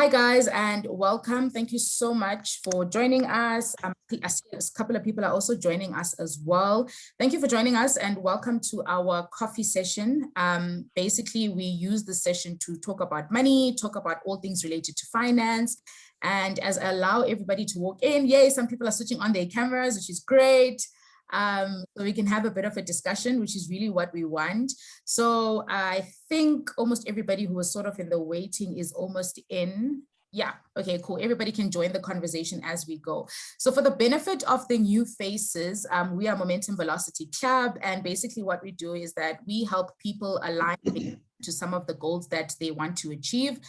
Hi guys, and welcome. Thank you so much for joining us. I see a couple of people are also joining us as well. Thank you for joining us and welcome to our coffee session. Basically, we use this session to talk about money, talk about all things related to finance. And as I allow everybody to walk in, yay, some people are switching on their cameras, which is great. So we can have a bit of a discussion, which is really what we want. So I think almost everybody who was sort of in the waiting is almost in. Yeah, okay, cool. Everybody can join the conversation as we go. So for the benefit of the new faces, we are Momentum Velocity Club. And basically what we do is that we help people align to some of the goals that they want to achieve.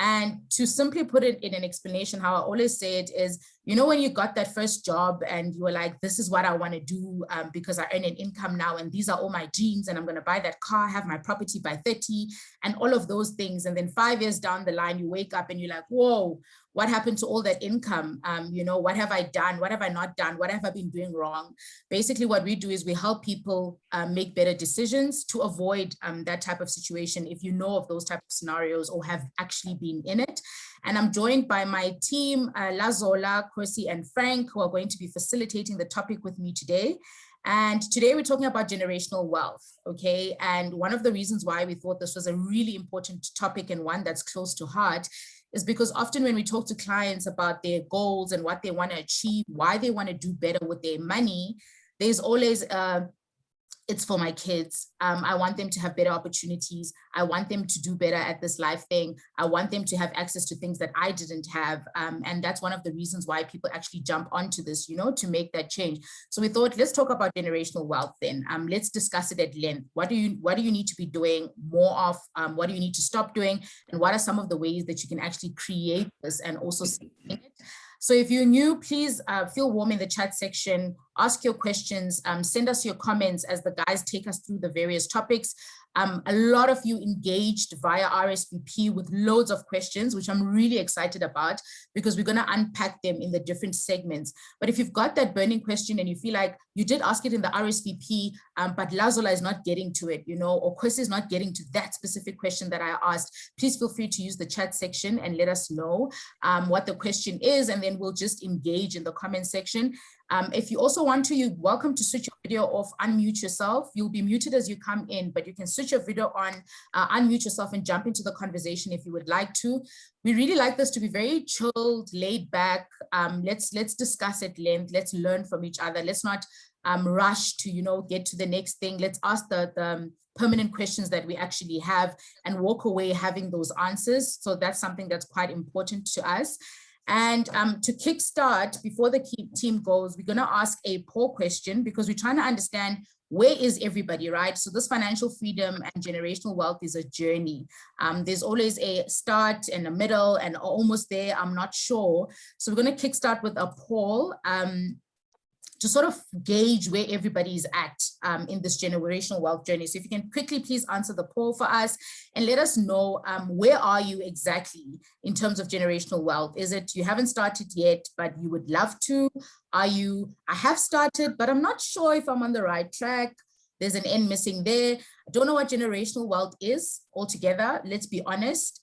And to simply put it in an explanation, how I always say it is, you know, when you got that first job and you were like, this is what I want to do because I earn an income now and these are all my dreams and I'm going to buy that car, have my property by 30 and all of those things. And then 5 years down the line, you wake up and you're like, whoa, what happened to all that income? You know, what have I done? What have I not done? What have I been doing wrong? Basically, what we do is we help people make better decisions to avoid that type of situation if you know of those type of scenarios or have actually been in it. And I'm joined by my team, Lazola, Kosi, and Frank, who are going to be facilitating the topic with me today. And today we're talking about generational wealth, okay? And one of the reasons why we thought this was a really important topic and one that's close to heart is because often when we talk to clients about their goals and what they want to achieve, why they want to do better with their money, there's always it's for my kids. I want them to have better opportunities. I want them to do better at this life thing. I want them to have access to things that I didn't have. And that's one of the reasons why people actually jump onto this, you know, to make that change. So we thought, let's talk about generational wealth then. Let's discuss it at length. What do you need to be doing more of? What do you need to stop doing? And what are some of the ways that you can actually create this and also sustain it? So if you're new, please feel warm in the chat section, ask your questions, send us your comments as the guys take us through the various topics. A lot of you engaged via RSVP with loads of questions, which I'm really excited about because we're going to unpack them in the different segments. But if you've got that burning question and you feel like you did ask it in the RSVP, but Lazola is not getting to it, you know, or Chris is not getting to that specific question that I asked, please feel free to use the chat section and let us know what the question is, and then we'll just engage in the comment section. If you also want to, you're welcome to switch your video off, unmute yourself. You'll be muted as you come in, but you can switch your video on, unmute yourself and jump into the conversation if you would like to. We really like this to be very chilled, laid back. Let's discuss at length. Let's learn from each other. Let's not rush to, you know, get to the next thing. Let's ask the permanent questions that we actually have and walk away having those answers. So that's something that's quite important to us. And to kickstart, before the team goes, we're going to ask a poll question because we're trying to understand where is everybody, right? So this financial freedom and generational wealth is a journey. There's always a start and a middle and almost there, I'm not sure. So we're going to kickstart with a poll to sort of gauge where everybody is at in this generational wealth journey. So if you can quickly please answer the poll for us and let us know where are you exactly in terms of generational wealth? Is it you haven't started yet, but you would love to? Are you, I have started, but I'm not sure if I'm on the right track. There's an N missing there. I don't know what generational wealth is altogether, let's be honest.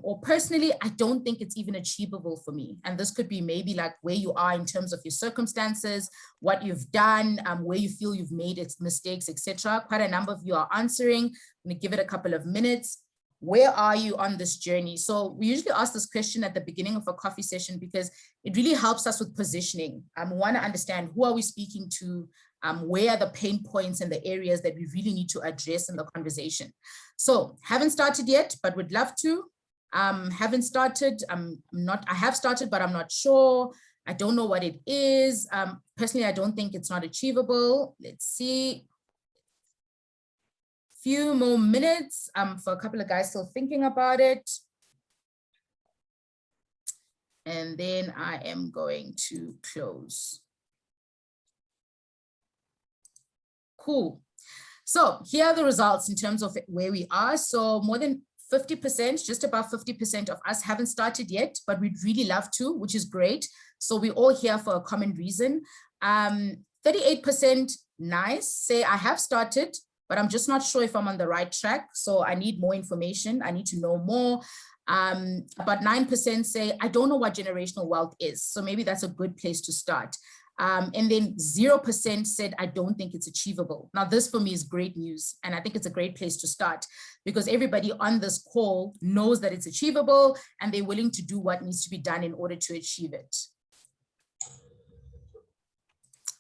Or personally, I don't think it's even achievable for me. And this could be maybe like where you are in terms of your circumstances, what you've done, where you feel you've made its mistakes, etc. Quite a number of you are answering. I'm gonna give it a couple of minutes. Where are you on this journey? So we usually ask this question at the beginning of a coffee session because it really helps us with positioning. We want to understand who are we speaking to, where are the pain points and the areas that we really need to address in the conversation. So haven't started yet, but would love to. Haven't started, I have started, but I'm not sure. I don't know what it is. Personally, I don't think it's not achievable. Let's see. Few more minutes for a couple of guys still thinking about it. And then I am going to close. Cool. So here are the results in terms of where we are. So more than 50%, just about 50% of us haven't started yet, but we'd really love to, which is great. So we're all here for a common reason. 38% nice, say I have started, but I'm just not sure if I'm on the right track. So I need more information. I need to know more. About 9% say, I don't know what generational wealth is. So maybe that's a good place to start. And then 0% said, I don't think it's achievable. Now, this for me is great news. And I think it's a great place to start because everybody on this call knows that it's achievable and they're willing to do what needs to be done in order to achieve it.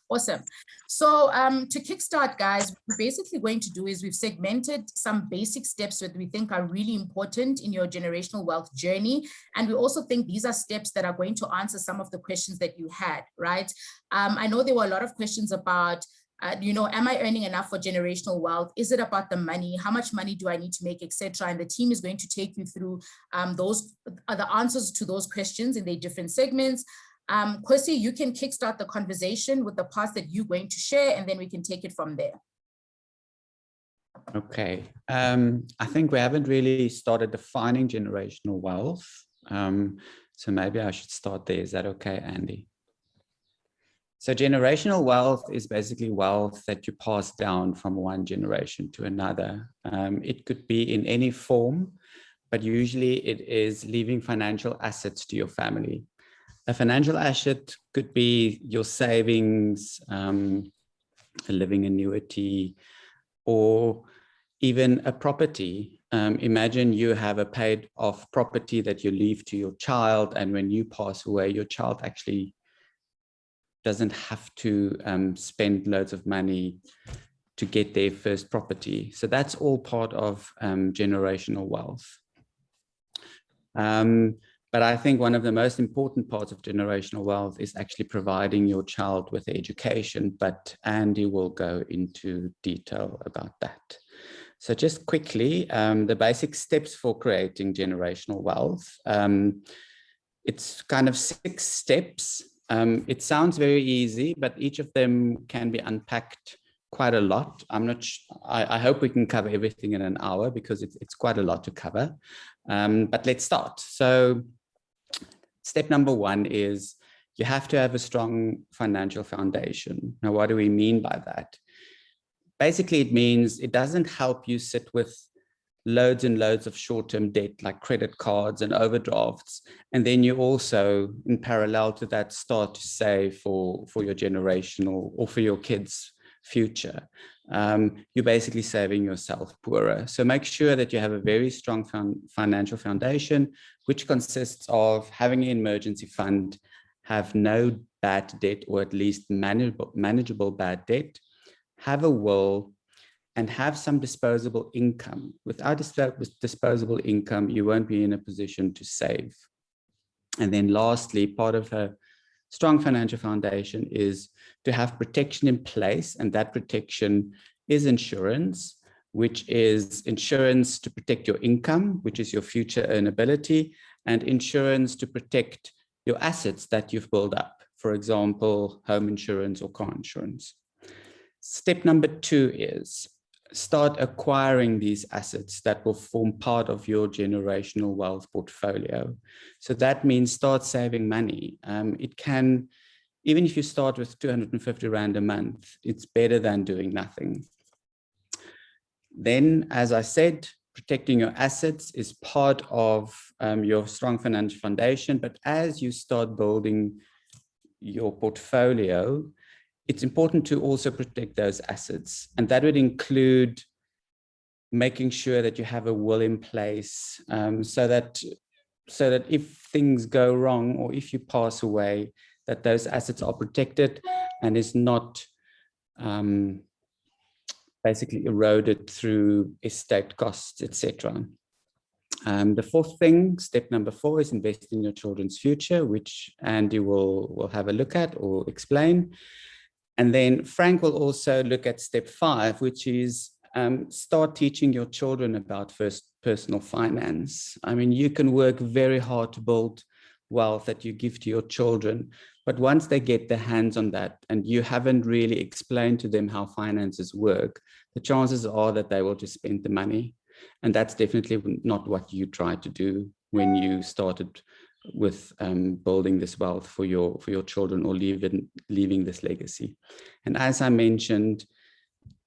Awesome. So to kickstart, guys, what we're basically going to do is we've segmented some basic steps that we think are really important in your generational wealth journey. And we also think these are steps that are going to answer some of the questions that you had, right? I know there were a lot of questions about, am I earning enough for generational wealth? Is it about the money? How much money do I need to make, etc.? And the team is going to take you through the answers to those questions in their different segments. Kwesi, you can kickstart the conversation with the parts that you're going to share, and then we can take it from there. Okay. I think we haven't really started defining generational wealth. So maybe I should start there. Is that okay, Andy? So generational wealth is basically wealth that you pass down from one generation to another. It could be in any form, but usually it is leaving financial assets to your family. A financial asset could be your savings, a living annuity, or even a property. Imagine you have a paid off property that you leave to your child, and when you pass away, your child actually doesn't have to spend loads of money to get their first property. So that's all part of generational wealth. But I think one of the most important parts of generational wealth is actually providing your child with education, but Andy will go into detail about that. So just quickly, the basic steps for creating generational wealth. It's kind of 6 steps. It sounds very easy, but each of them can be unpacked quite a lot. I hope we can cover everything in an hour because it's quite a lot to cover. But let's start. So step number 1 is you have to have a strong financial foundation. Now, what do we mean by that? Basically, it means it doesn't help you sit with loads and loads of short-term debt like credit cards and overdrafts. And then you also, in parallel to that, start to save for your generational or for your kids' future. You're basically saving yourself poorer. So make sure that you have a very strong financial foundation, which consists of having an emergency fund, have no bad debt, or at least manageable bad debt, have a will, and have some disposable income. Without disposable income, you won't be in a position to save. And then lastly, part of a strong financial foundation is to have protection in place, and that protection is insurance, which is insurance to protect your income, which is your future earnability, and insurance to protect your assets that you've built up, for example, home insurance or car insurance. Step number 2 is start acquiring these assets that will form part of your generational wealth portfolio. So that means start saving money. It can, even if you start with 250 Rand a month, it's better than doing nothing. Then, as I said, protecting your assets is part of your strong financial foundation. But as you start building your portfolio, it's important to also protect those assets. And that would include making sure that you have a will in place so that if things go wrong or if you pass away, that those assets are protected and is not basically eroded through estate costs, etc. The 4th thing, step number 4, is invest in your children's future, which Andy will have a look at or explain. And then Frank will also look at step 5, which is start teaching your children about personal finance. I mean, you can work very hard to build wealth that you give to your children, but once they get their hands on that and you haven't really explained to them how finances work, the chances are that they will just spend the money. And that's definitely not what you tried to do when you started with building this wealth for your children or leaving this legacy. And as I mentioned,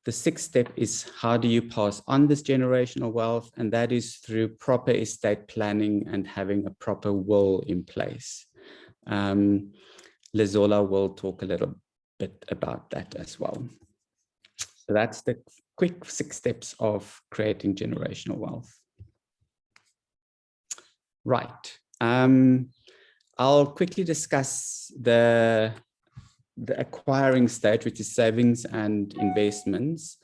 The sixth step is, how do you pass on this generational wealth? And that is through proper estate planning and having a proper will in place. Lizola will talk a little bit about that as well. So that's the quick 6 steps of creating generational wealth. Right. I'll quickly discuss the acquiring stage, which is savings and investments.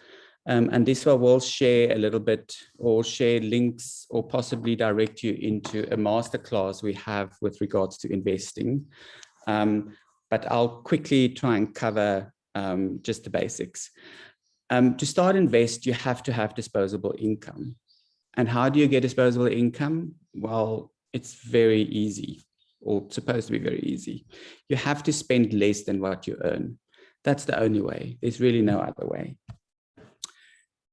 And this one will share a little bit, or share links, or possibly direct you into a masterclass we have with regards to investing. But I'll quickly try and cover just the basics. To start invest, you have to have disposable income. And how do you get disposable income? Well, it's very easy, or supposed to be very easy. You have to spend less than what you earn. That's the only way. There's really no other way.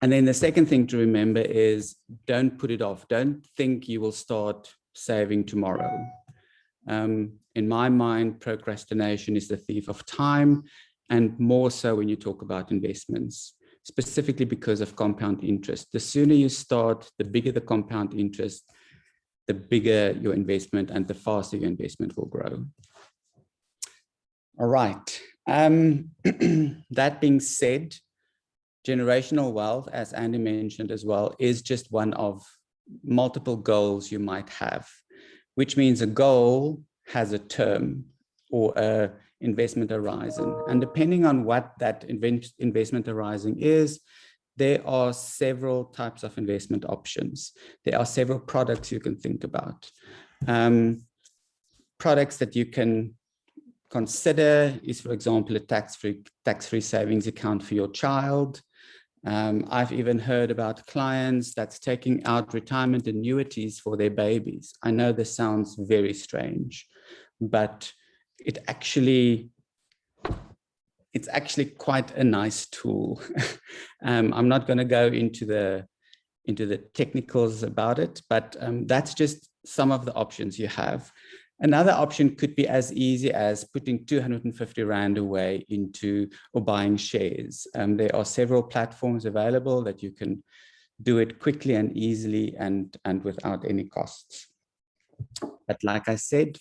And then the second thing to remember is, don't put it off. Don't think you will start saving tomorrow. In my mind, procrastination is the thief of time, and more so when you talk about investments, specifically because of compound interest. The sooner you start, the bigger the compound interest, the bigger your investment and the faster your investment will grow. All right. That being said, generational wealth, as Andy mentioned as well, is just one of multiple goals you might have, which means a goal has a term or a investment horizon. And depending on what that investment horizon is, there are several types of investment options. There are several products you can think about. Products that you can consider is, for example, a tax-free savings account for your child. I've even heard about clients that's taking out retirement annuities for their babies. I know this sounds very strange, but it's actually quite a nice tool. I'm not going to go into the technicals about it, but that's just some of the options you have. Another option could be as easy as putting 250 Rand away into, or buying shares. There are several platforms available that you can do it quickly and easily and without any costs. But like I said,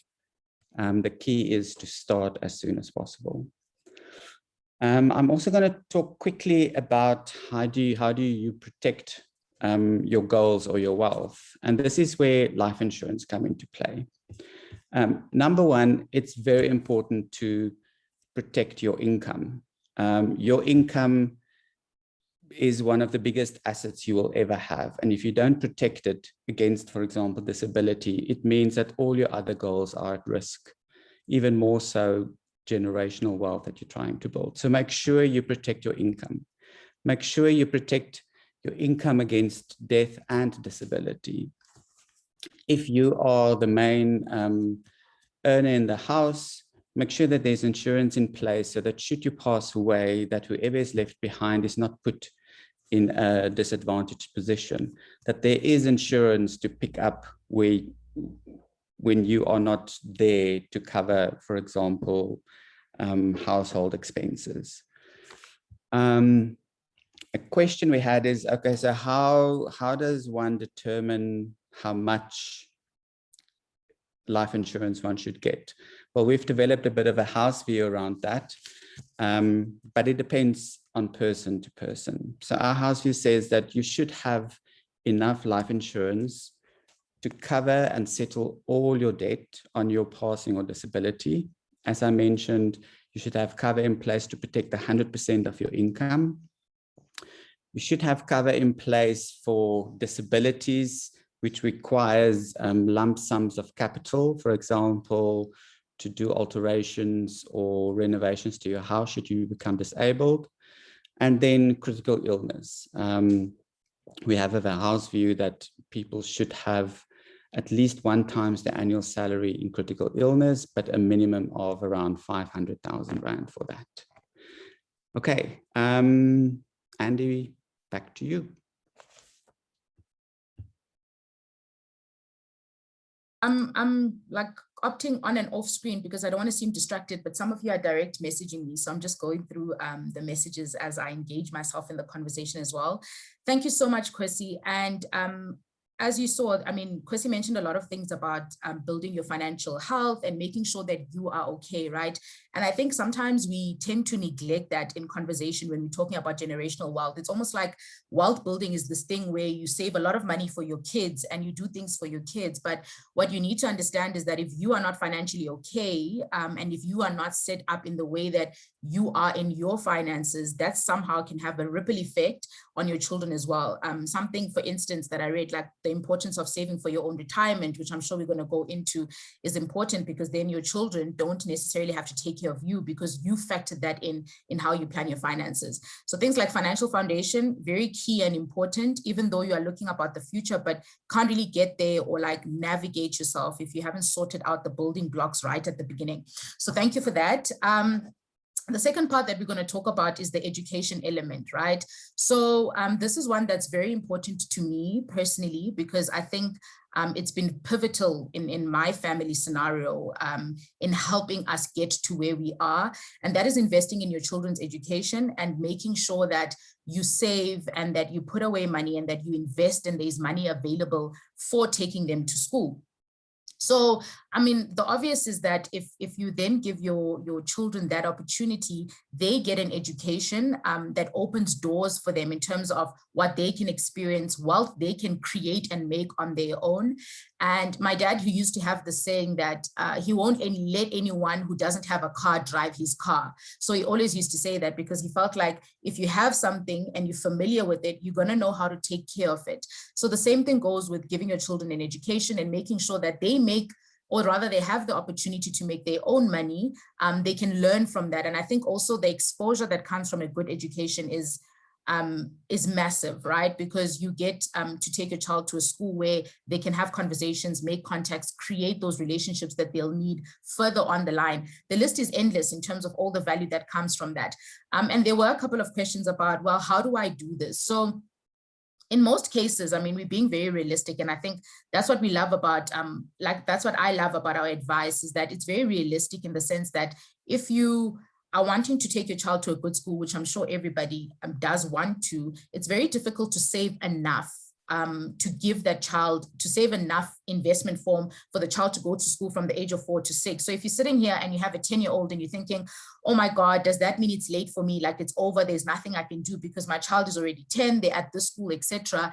the key is to start as soon as possible. I'm also going to talk quickly about how do you protect your goals or your wealth. And this is where life insurance come into play. Number one, it's very important to protect your income. Your income is one of the biggest assets you will ever have. And if you don't protect it against, for example, disability, it means that all your other goals are at risk, even more so generational wealth that you're trying to build. So make sure you protect your income. Make sure you protect your income against death and disability. If you are the main earner in the house, make sure that there's insurance in place so that should you pass away, that whoever is left behind is not put in a disadvantaged position, that there is insurance to pick up when you are not there to cover, for example, household expenses. A question we had is, okay, so how does one determine how much life insurance one should get? Well, we've developed a bit of a house view around that, but it depends on person to person. So our house view says that you should have enough life insurance to cover and settle all your debt on your passing or disability. As I mentioned, you should have cover in place to protect 100% of your income. You should have cover in place for disabilities, which requires lump sums of capital, for example, to do alterations or renovations to your house should you become disabled. And then critical illness. We have a house view that people should have at least 1 times the annual salary in critical illness, but a minimum of around 500,000 Rand for that. Okay, Andy, back to you. I'm like opting on and off screen because I don't want to seem distracted, but some of you are direct messaging me. So I'm just going through the messages as I engage myself in the conversation as well. Thank you so much, Kwesi. And as you saw, I mean, Kwesi mentioned a lot of things about building your financial health and making sure that you are okay, right? And I think sometimes we tend to neglect that in conversation when we're talking about generational wealth. It's almost like wealth building is this thing where you save a lot of money for your kids and you do things for your kids. But what you need to understand is that if you are not financially okay, and if you are not set up in the way that you are in your finances, that somehow can have a ripple effect on your children as well. Something, for instance, that I read, like the importance of saving for your own retirement, which I'm sure we're going to go into, is important because then your children don't necessarily have to take care of you because you factored that in how you plan your finances. So things like financial foundation, very key and important, even though you are looking about the future, but can't really get there or like navigate yourself if you haven't sorted out the building blocks right at the beginning. So thank you for that. The second part that we're going to talk about is the education element, right? So this is one that's very important to me personally, because I think it's been pivotal in my family scenario in helping us get to where we are. And that is investing in your children's education and making sure that you save and that you put away money and that you invest and there's money available for taking them to school. So, I mean, the obvious is that if you then give your children that opportunity, they get an education that opens doors for them in terms of what they can experience, wealth they can create and make on their own. And my dad, who used to have the saying that he won't let anyone who doesn't have a car drive his car. So he always used to say that because he felt like if you have something and you're familiar with it, you're going to know how to take care of it. So the same thing goes with giving your children an education and making sure that they make, or rather they have the opportunity to make their own money. They can learn from that. And I think also the exposure that comes from a good education is massive, right? Because you get to take a child to a school where they can have conversations, make contacts, create those relationships that they'll need further on the line. The list is endless in terms of all the value that comes from that. And there were a couple of questions about, well, how do I do this? So in most cases, I mean, we're being very realistic. And I think that's what we love about, that's what I love about our advice, is that it's very realistic in the sense that if you are wanting to take your child to a good school, which I'm sure everybody does want to, it's very difficult to save enough to give that child, to save enough investment form for the child to go to school from the age of 4 to 6. So if you're sitting here and you have a 10-year-old and you're thinking, oh my God, does that mean it's late for me? Like it's over, there's nothing I can do because my child is already 10, they're at this school, etc.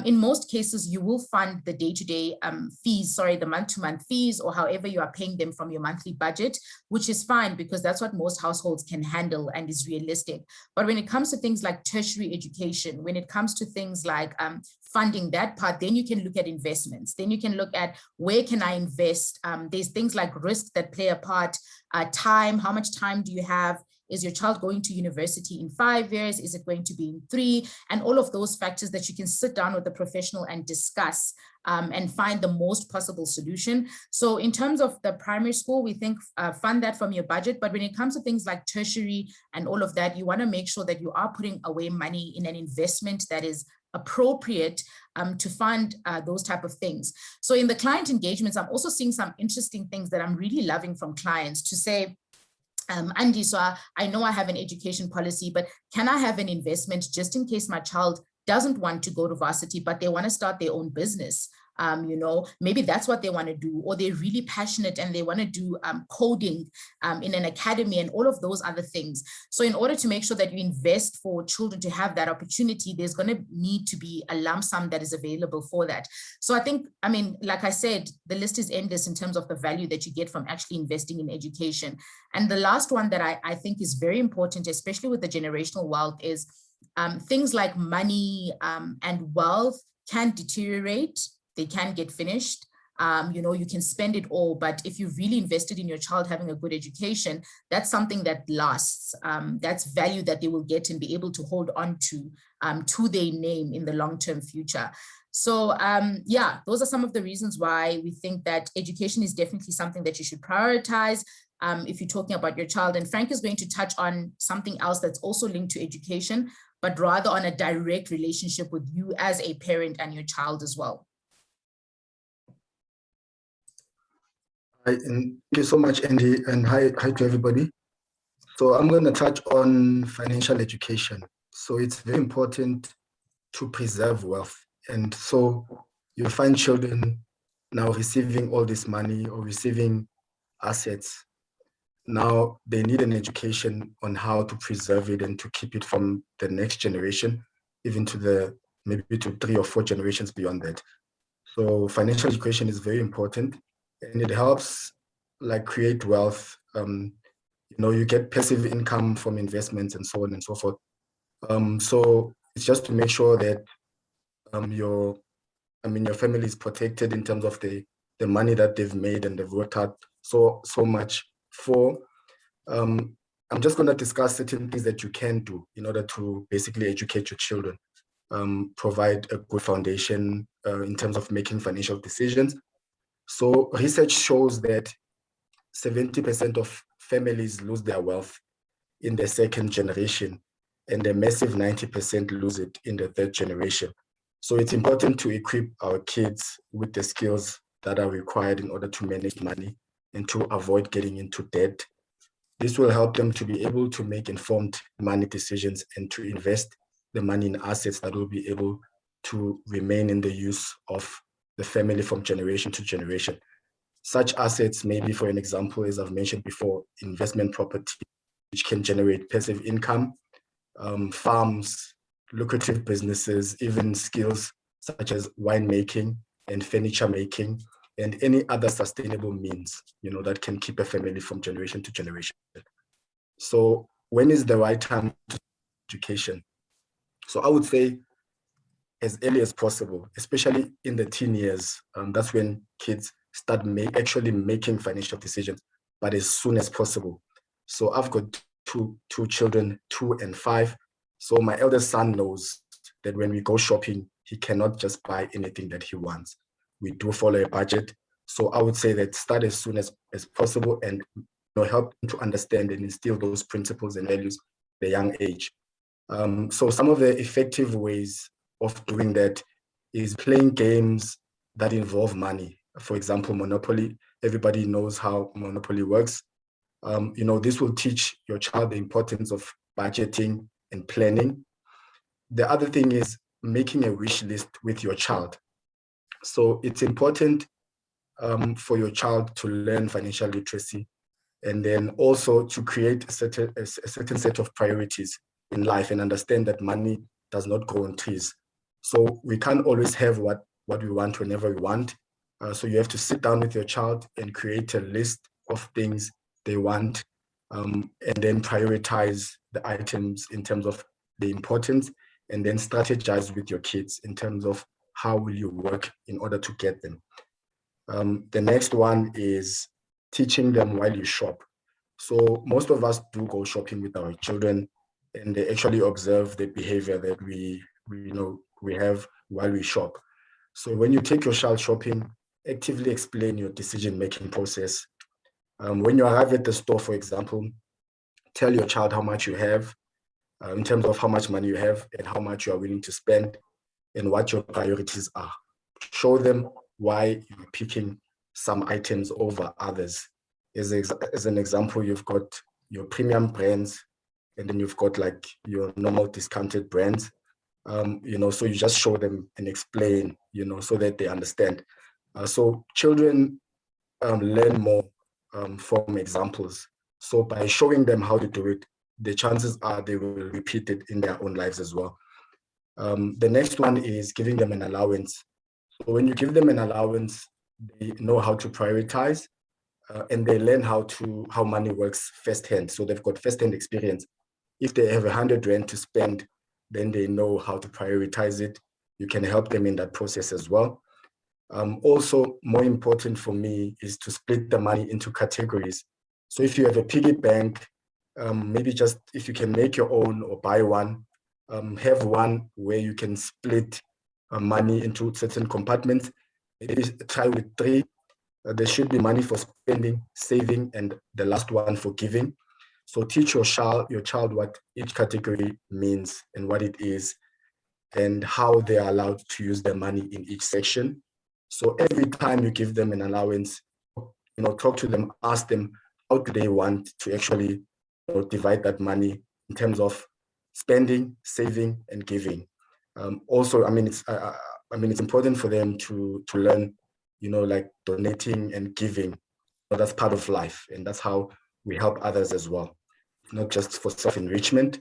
In most cases, you will fund the day-to-day fees, the month-to-month fees, or however you are paying them from your monthly budget, which is fine because that's what most households can handle and is realistic. But when it comes to things like tertiary education, when it comes to things like funding that part, then you can look at investments. Then you can look at where can I invest? There's things like risk that play a part, time, how much time do you have? Is your child going to university in 5 years? Is it going to be in 3? And all of those factors that you can sit down with the professional and discuss and find the most possible solution. So in terms of the primary school, we think fund that from your budget. But when it comes to things like tertiary and all of that, you want to make sure that you are putting away money in an investment that is appropriate to fund those type of things. So in the client engagements, I'm also seeing some interesting things that I'm really loving from clients to say, Andy, so I know I have an education policy, but can I have an investment just in case my child doesn't want to go to varsity, but they want to start their own business? Maybe that's what they want to do, or they're really passionate and they want to do coding in an academy and all of those other things. So in order to make sure that you invest for children to have that opportunity, there's going to need to be a lump sum that is available for that. So I think, like I said, the list is endless in terms of the value that you get from actually investing in education. And the last one that I think is very important, especially with the generational wealth, is things like money and wealth can deteriorate. They can get finished. You can spend it all, but if you've really invested in your child having a good education, that's something that lasts. That's value that they will get and be able to hold on to their name in the long-term future. So those are some of the reasons why we think that education is definitely something that you should prioritize if you're talking about your child. And Frank is going to touch on something else that's also linked to education, but rather on a direct relationship with you as a parent and your child as well. Thank you so much, Andy, and hi to everybody. So I'm going to touch on financial education. So it's very important to preserve wealth. And so you find children now receiving all this money or receiving assets. Now they need an education on how to preserve it and to keep it from the next generation, even to maybe to 3 or 4 generations beyond that. So financial education is very important, and it helps like create wealth. You get passive income from investments and so on and so forth. So it's just to make sure that your family is protected in terms of the money that they've made and they've worked hard so much for. I'm just going to discuss certain things that you can do in order to basically educate your children, provide a good foundation in terms of making financial decisions. So research shows that 70% of families lose their wealth in the second generation, and a massive 90% lose it in the third generation. So it's important to equip our kids with the skills that are required in order to manage money and to avoid getting into debt. This will help them to be able to make informed money decisions and to invest the money in assets that will be able to remain in the use of the family from generation to generation. Such assets may be, for an example, as I've mentioned before, investment property, which can generate passive income, farms, lucrative businesses, even skills such as winemaking and furniture making, and any other sustainable means, that can keep a family from generation to generation. So when is the right time to education? So I would say as early as possible, especially in the teen years. That's when kids start actually making financial decisions, but as soon as possible. So I've got two children, 2 and 5. So my eldest son knows that when we go shopping, he cannot just buy anything that he wants. We do follow a budget. So I would say that start as soon as possible and help them to understand and instill those principles and values at a young age. So some of the effective ways of doing that is playing games that involve money. For example, Monopoly. Everybody knows how Monopoly works. This will teach your child the importance of budgeting and planning. The other thing is making a wish list with your child. So it's important for your child to learn financial literacy and then also to create a certain set of priorities in life and understand that money does not grow on trees. So we can't always have what we want whenever we want. So you have to sit down with your child and create a list of things they want, and then prioritize the items in terms of the importance, and then strategize with your kids in terms of how will you work in order to get them. The next one is teaching them while you shop. So most of us do go shopping with our children, and they actually observe the behavior that we have while we shop. So when you take your child shopping, actively explain your decision-making process. When you arrive at the store, for example, tell your child how much you have, in terms of how much money you have and how much you are willing to spend and what your priorities are. Show them why you're picking some items over others. As an example, you've got your premium brands, and then you've got like your normal discounted brands. So you just show them and explain, so that they understand. So children learn more from examples. So by showing them how to do it, the chances are they will repeat it in their own lives as well. The next one is giving them an allowance. So when you give them an allowance, they know how to prioritize, and they learn how money works firsthand. So they've got firsthand experience. If they have 100 Rand to spend, then they know how to prioritize it. You can help them in that process as well. Also, more important for me is to split the money into categories. So if you have a piggy bank, maybe just if you can make your own or buy one, have one where you can split money into certain compartments. Maybe try with 3. There should be money for spending, saving, and the last one for giving. So teach your child what each category means and what it is, and how they are allowed to use their money in each section. So every time you give them an allowance, talk to them, ask them how do they want to actually divide that money in terms of spending, saving, and giving. Also, it's important for them to learn, like donating and giving. That's part of life, and that's how we help others as well, not just for self-enrichment.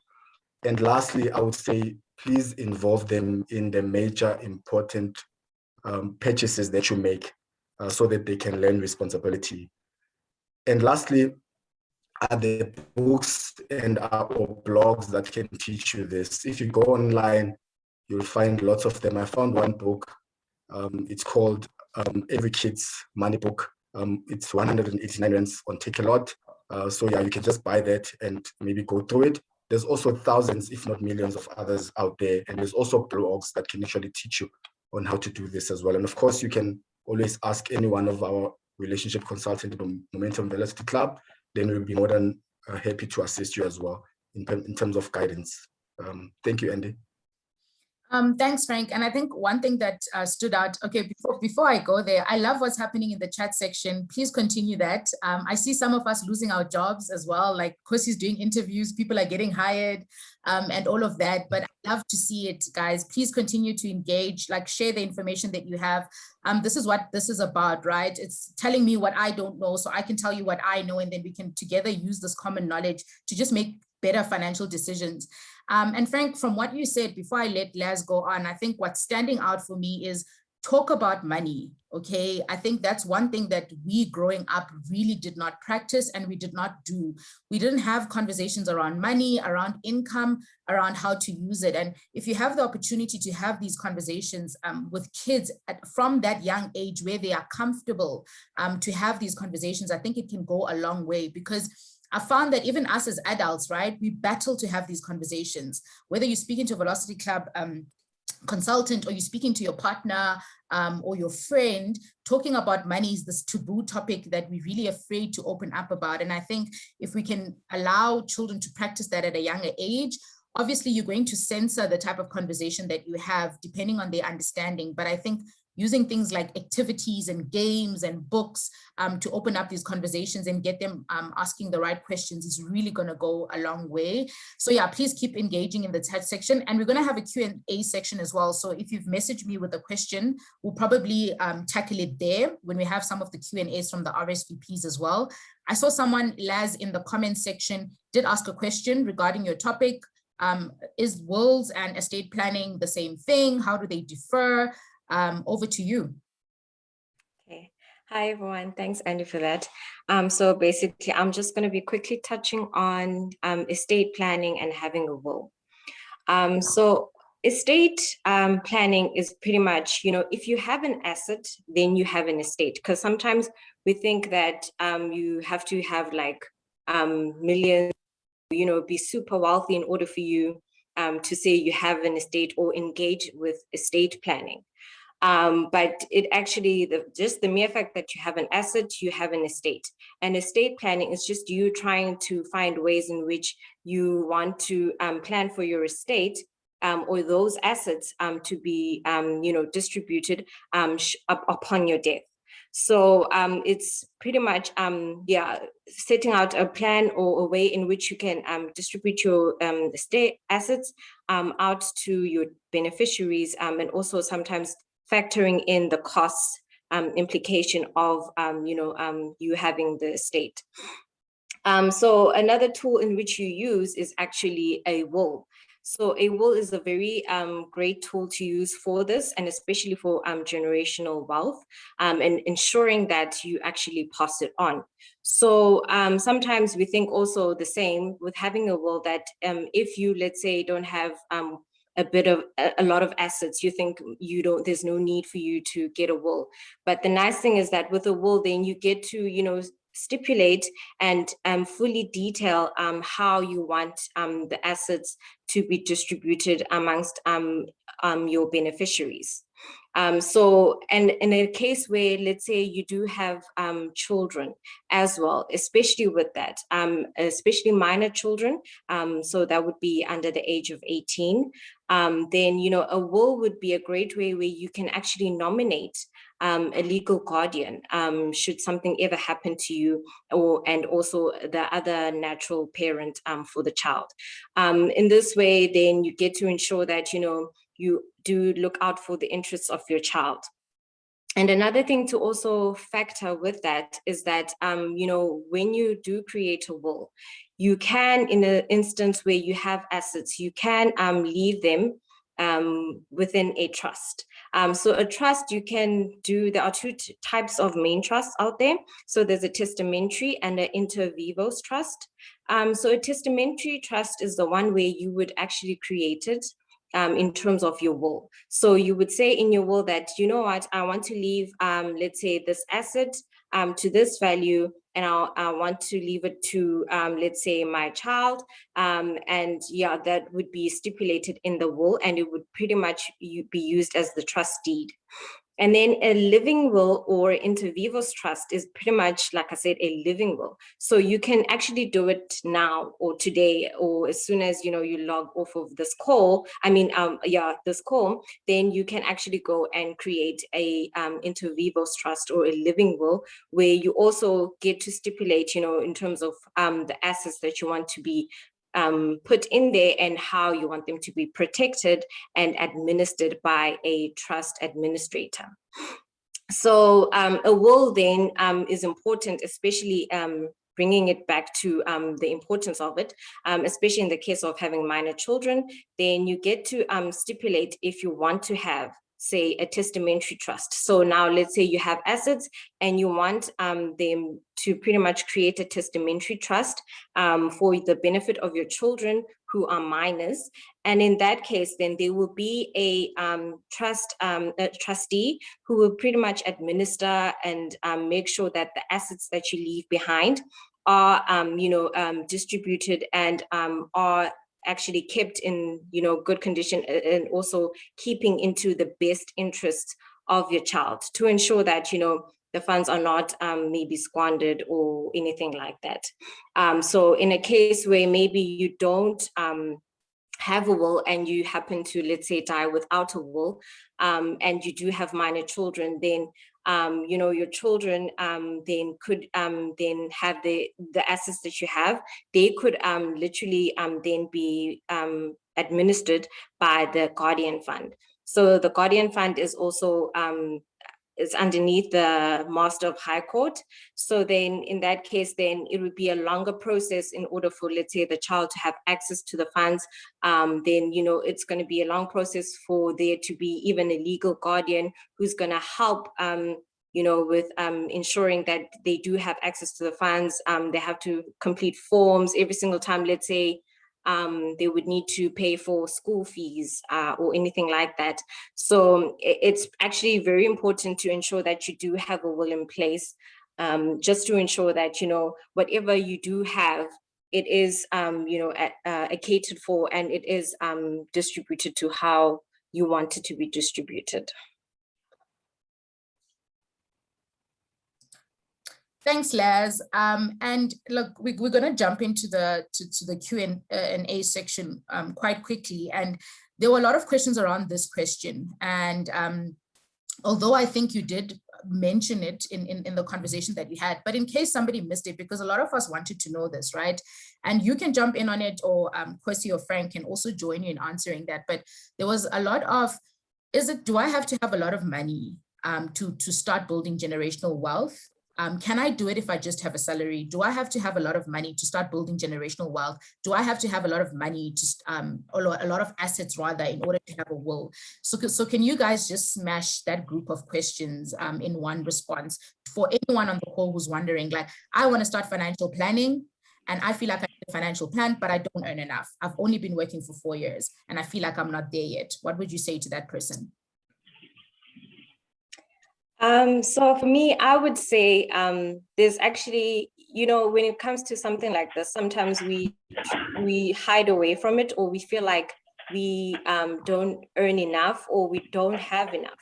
And lastly, I would say, please involve them in the major important purchases that you make so that they can learn responsibility. And lastly, are the books and or blogs that can teach you this. If you go online, you'll find lots of them. I found one book. It's called Every Kid's Money Book. It's 189 rands on Takealot. So yeah, you can just buy that and maybe go through it. There's also thousands, if not millions of others out there. And there's also blogs that can actually teach you on how to do this as well. And of course, you can always ask any one of our relationship consultants at the Momentum Velocity Club. Then we'll be more than happy to assist you as well in terms of guidance. Thank you, Andy. Thanks, Frank. And I think one thing that stood out, okay, before I go there, I love what's happening in the chat section. Please continue that. I see some of us losing our jobs as well, like Kosi's doing interviews, people are getting hired and all of that, but I love to see it, guys. Please continue to engage, like share the information that you have. This is what this is about, right? It's telling me what I don't know, so I can tell you what I know, and then we can together use this common knowledge to just make better financial decisions. And Frank, from what you said, before I let Laz go on, I think what's standing out for me is talk about money, okay? I think that's one thing that we growing up really did not practice and we did not do. We didn't have conversations around money, around income, around how to use it. And if you have the opportunity to have these conversations with kids from that young age where they are comfortable to have these conversations, I think it can go a long way, because I found that even us as adults, right, we battle to have these conversations, whether you're speaking to a Velocity Club consultant or you're speaking to your partner or your friend. Talking about money is this taboo topic that we're really afraid to open up about. And I think if we can allow children to practice that at a younger age, obviously you're going to censor the type of conversation that you have depending on their understanding. But I think using things like activities and games and books to open up these conversations and get them asking the right questions is really going to go a long way. So yeah, please keep engaging in the chat section. And we're going to have a Q&A section as well. So if you've messaged me with a question, we'll probably tackle it there when we have some of the Q&As from the RSVPs as well. I saw someone, Laz, in the comments section did ask a question regarding your topic. Is wills and estate planning the same thing? How do they differ? Over to you. Okay. Hi, everyone. Thanks, Andy, for that. So basically, I'm just going to be quickly touching on estate planning and having a will. So estate planning is pretty much, if you have an asset, then you have an estate. Because sometimes we think that you have to have like millions, be super wealthy in order for you to say you have an estate or engage with estate planning. But it actually, just the mere fact that you have an asset, you have an estate. And estate planning is just you trying to find ways in which you want to plan for your estate or those assets to be, distributed upon your death. So it's pretty much, setting out a plan or a way in which you can distribute your estate assets out to your beneficiaries, and also sometimes factoring in the cost implication of you having the estate. So another tool in which you use is actually a will. So a will is a very great tool to use for this, and especially for generational wealth and ensuring that you actually pass it on. So sometimes we think also the same with having a will, that if you, let's say, don't have a lot of assets, you think there's no need for you to get a will. But the nice thing is that with a will, then you get to, stipulate and fully detail how you want the assets to be distributed amongst your beneficiaries. So, and in a case where, let's say you do have children as well, especially with that, especially minor children, so that would be under the age of 18, then, you know, a will would be a great way where you can actually nominate a legal guardian should something ever happen to you, and also the other natural parent for the child. In this way, then you get to ensure that, you know, you do look out for the interests of your child. And another thing to also factor with that is that, you know, when you do create a will, you can, in an instance where you have assets, you can leave them within a trust. So a trust you can do, there are two types of main trusts out there. So there's a testamentary and an inter vivos trust. So a testamentary trust is the one where you would actually create it in terms of your will. So you would say in your will that, you know what, I want to leave, let's say, this asset to this value, and I want to leave it to, let's say, my child. And yeah, that would be stipulated in the will, and it would pretty much be used as the trust deed. And then a living will or inter vivos trust is pretty much, like I said, a living will. So you can actually do it now or today, or as soon as, you know, you log off of this call, this call, then you can actually go and create a inter vivos trust or a living will, where you also get to stipulate, you know, in terms of the assets that you want to be put in there and how you want them to be protected and administered by a trust administrator. So a will then is important, especially bringing it back to the importance of it, especially in the case of having minor children. Then you get to stipulate if you want to have, say, a testamentary trust. So now let's say you have assets and you want them to pretty much create a testamentary trust for the benefit of your children who are minors. And in that case, then there will be a trustee who will pretty much administer and make sure that the assets that you leave behind are distributed and are actually kept in, you know, good condition, and also keeping into the best interests of your child, to ensure that, you know, the funds are not maybe squandered or anything like that. So in a case where maybe you don't have a will and you happen to, let's say, die without a will, and you do have minor children, then you know, your children then could then have the assets that you have. They could literally then be administered by the guardian fund. So the guardian fund is also is underneath the Master of High Court. So then in that case, then it would be a longer process in order for, let's say, the child to have access to the funds. Then, you know, it's going to be a long process for there to be even a legal guardian who's going to help, you know, with ensuring that they do have access to the funds. They have to complete forms every single time, let's say, they would need to pay for school fees or anything like that. So it's actually very important to ensure that you do have a will in place, just to ensure that, you know, whatever you do have, it is, you know, catered for, and it is distributed to how you want it to be distributed. Thanks, Laz. And look, we're going to jump into the Q&A section quite quickly. And there were a lot of questions around this question. And although I think you did mention it in the conversation that we had, but in case somebody missed it, because a lot of us wanted to know this, right? And you can jump in on it, or Kwesi or Frank can also join you in answering that. But there was a lot of, do I have to have a lot of money to start building generational wealth? Can I do it if I just have a salary? Do I have to have a lot of money to start building generational wealth? Do I have to have a lot of money to, or a lot of assets rather, in order to have a will? So can you guys just smash that group of questions in one response for anyone on the call who's wondering, like, I want to start financial planning and I feel like I need a financial plan, but I don't earn enough. I've only been working for 4 years and I feel like I'm not there yet. What would you say to that person? So for me, I would say there's actually, you know, when it comes to something like this, sometimes we hide away from it, or we feel like we don't earn enough or we don't have enough.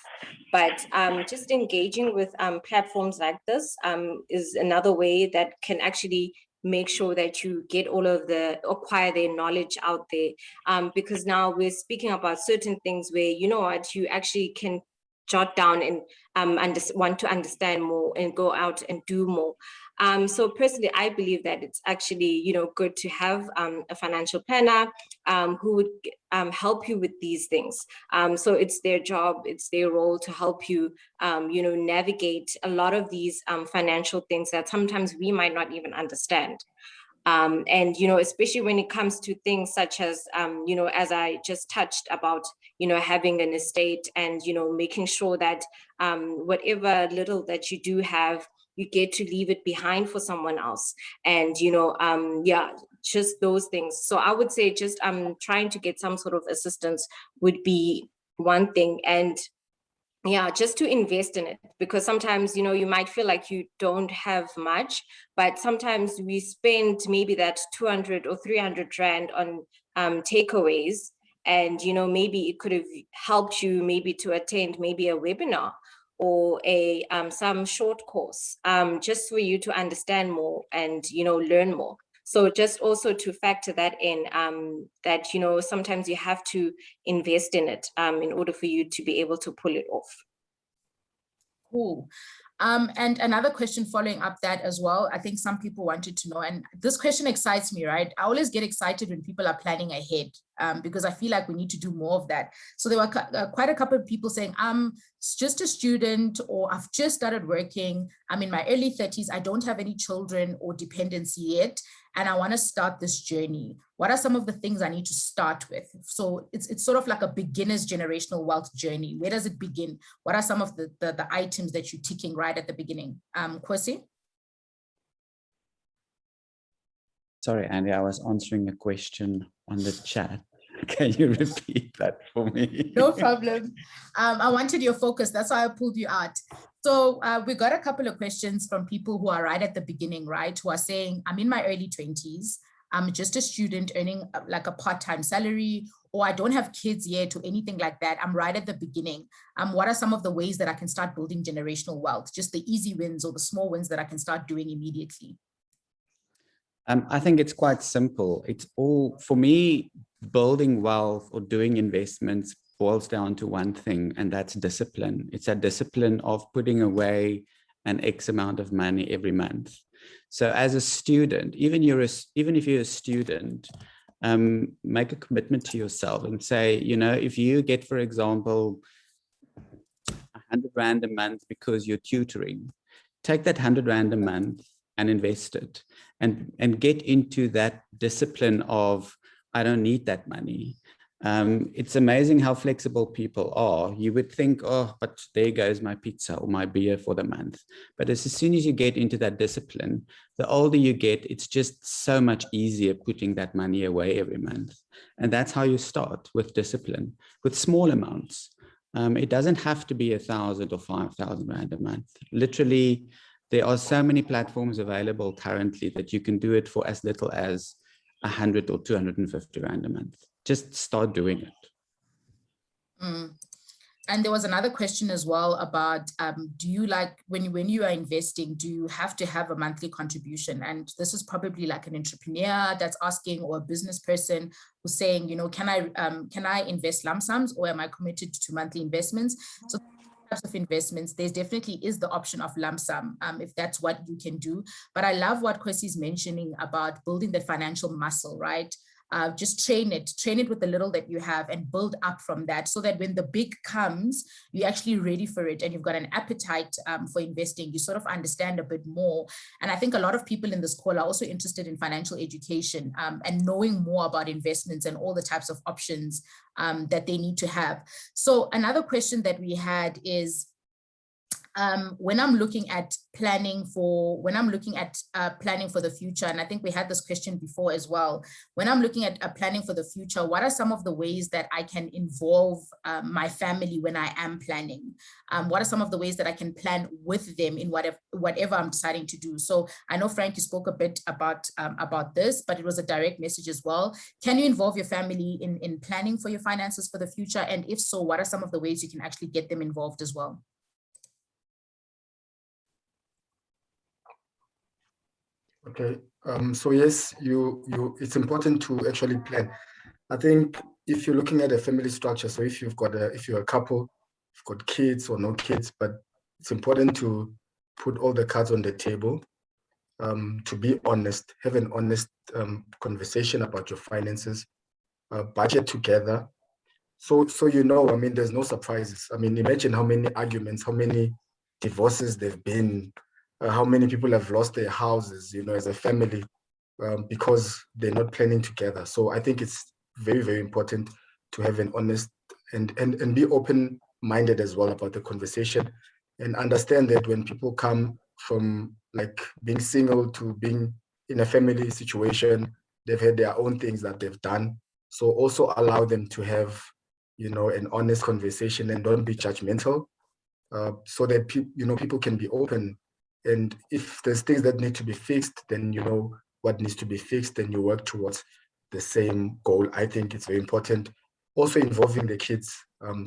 But just engaging with platforms like this is another way that can actually make sure that you get all of acquire their knowledge out there. Because now we're speaking about certain things where, you know what, you actually can jot down and want to understand more and go out and do more. So personally, I believe that it's actually, you know, good to have a financial planner who would help you with these things. So it's their job, it's their role to help you, you know, navigate a lot of these financial things that sometimes we might not even understand. And, you know, especially when it comes to things such as, you know, as I just touched about, you know, having an estate and, you know, making sure that whatever little that you do have, you get to leave it behind for someone else. And, you know, yeah, just those things. So I would say just trying to get some sort of assistance would be one thing. And yeah, just to invest in it, because sometimes, you know, you might feel like you don't have much, but sometimes we spend maybe that 200 or 300 Rand on takeaways. And, you know, maybe it could have helped you maybe to attend maybe a webinar or a some short course, just for you to understand more and, you know, learn more. So just also to factor that in, that, you know, sometimes you have to invest in it in order for you to be able to pull it off. Cool. And another question following up that as well, I think some people wanted to know, and this question excites me, right? I always get excited when people are planning ahead because I feel like we need to do more of that. So there were quite a couple of people saying, I'm just a student, or I've just started working. I'm in my early 30s. I don't have any children or dependency yet, and I want to start this journey. What are some of the things I need to start with? So it's sort of like a beginner's generational wealth journey. Where does it begin? What are some of the items that you're ticking right at the beginning? Kwesi? Sorry, Andy, I was answering a question on the chat. Can you repeat that for me? No problem. I wanted your focus. That's why I pulled you out. So we got a couple of questions from people who are right at the beginning, right? Who are saying, I'm in my early 20s. I'm just a student earning like a part-time salary, or I don't have kids yet or anything like that. I'm right at the beginning. What are some of the ways that I can start building generational wealth? Just the easy wins or the small wins that I can start doing immediately? I think it's quite simple. It's all, for me, building wealth or doing investments boils down to one thing, and that's discipline. It's a discipline of putting away an X amount of money every month. So as a student, even if you're a student, make a commitment to yourself and say, you know, if you get, for example, 100 Rand a month because you're tutoring, take that 100 Rand a month and invest it, and get into that discipline of, I don't need that money. It's amazing how flexible people are. You would think, oh, but there goes my pizza or my beer for the month. But as soon as you get into that discipline, the older you get, it's just so much easier putting that money away every month. And that's how you start, with discipline, with small amounts. It doesn't have to be 1,000 or 5,000 Rand a month. Literally, there are so many platforms available currently that you can do it for as little as 100 or 250 Rand a month. Just start doing it. And there was another question as well about, do you, like, when you are investing, do you have to have a monthly contribution? And this is probably like an entrepreneur that's asking, or a business person who's saying, you know, can I invest lump sums, or am I committed to monthly investments? So types of investments, there definitely is the option of lump sum, if that's what you can do. But I love what Kwesi is mentioning about building the financial muscle, right? Just train it with the little that you have and build up from that, so that when the big comes, you're actually ready for it and you've got an appetite for investing. You sort of understand a bit more. And I think a lot of people in this call are also interested in financial education and knowing more about investments and all the types of options that they need to have. So another question that we had is, when I'm looking at planning for the future, and I think we had this question before as well, when I'm looking at planning for the future, what are some of the ways that I can involve my family when I am planning? What are some of the ways that I can plan with them in whatever I'm deciding to do? So I know Frank, you spoke a bit about this, but it was a direct message as well. Can you involve your family in planning for your finances for the future? And if so, what are some of the ways you can actually get them involved as well? Okay, so yes, it's important to actually plan. I think if you're looking at a family structure, so if you're a couple, you've got kids or no kids, but it's important to put all the cards on the table, to be honest, have an honest conversation about your finances, budget together. So I mean, there's no surprises. I mean, imagine how many arguments, how many divorces there've been, how many people have lost their houses, as a family, because they're not planning together. So I think it's very, very important to have an honest and be open-minded as well about the conversation, and understand that when people come from like being single to being in a family situation, they've had their own things that they've done. So also allow them to have, an honest conversation, and don't be judgmental, so that people can be open. And if there's things that need to be fixed, then you know what needs to be fixed, and you work towards the same goal. I think it's very important. Also involving the kids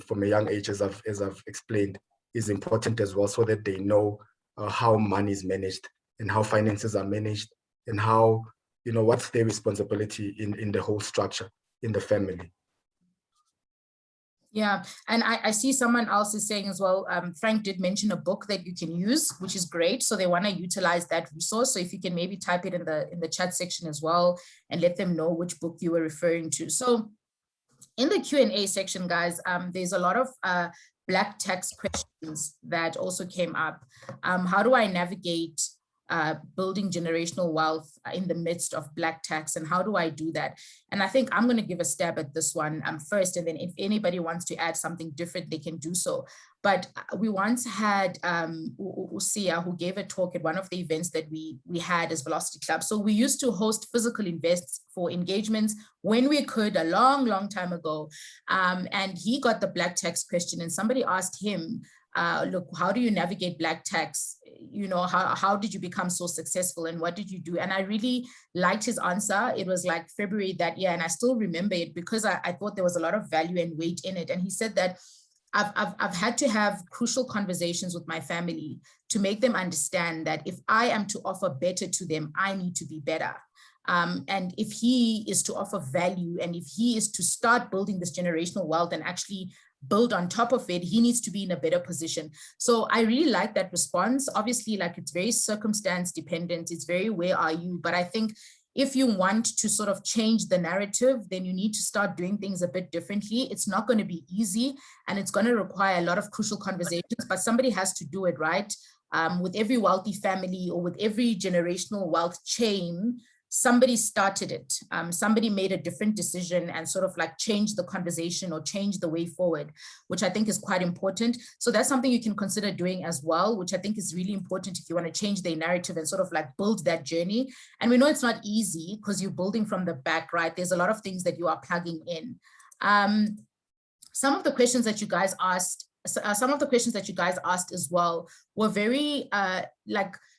from a young age, as I've explained, is important as well, so that they know how money is managed and how finances are managed, and how, what's their responsibility in the whole structure in the family. Yeah, and I see someone else is saying as well, Frank did mention a book that you can use, which is great. So they want to utilize that resource. So if you can maybe type it in the chat section as well, and let them know which book you were referring to. So in the Q&A section, guys, there's a lot of black tax questions that also came up. How do I navigate building generational wealth in the midst of black tax, and how do I do that? And I think I'm going to give a stab at this one first, and then if anybody wants to add something different, they can do so. But we once had Usia, who gave a talk at one of the events that we had as Velocity Club. So we used to host physical invests for engagements when we could, a long time ago. And he got the black tax question, and somebody asked him, look, how do you navigate black tax? How did you become so successful, and what did you do? And I really liked his answer. It was like February that year, and I still remember it because I thought there was a lot of value and weight in it. And he said that I've had to have crucial conversations with my family to make them understand that if I am to offer better to them, I need to be better. And if he is to offer value, and if he is to start building this generational wealth and actually build on top of it, he needs to be in a better position. So I really like that response. Obviously, like, it's very circumstance dependent. It's very, where are you? But I think if you want to sort of change the narrative, then you need to start doing things a bit differently. It's not going to be easy, and it's going to require a lot of crucial conversations, but somebody has to do it, right? With every wealthy family, or with every generational wealth chain, somebody started it. Somebody made a different decision and sort of like changed the conversation or changed the way forward, which I think is quite important. So that's something you can consider doing as well, which I think is really important if you want to change the narrative and sort of like build that journey. And we know it's not easy because you're building from the back, right? There's a lot of things that you are plugging in. Some of the questions that you guys asked, as well were very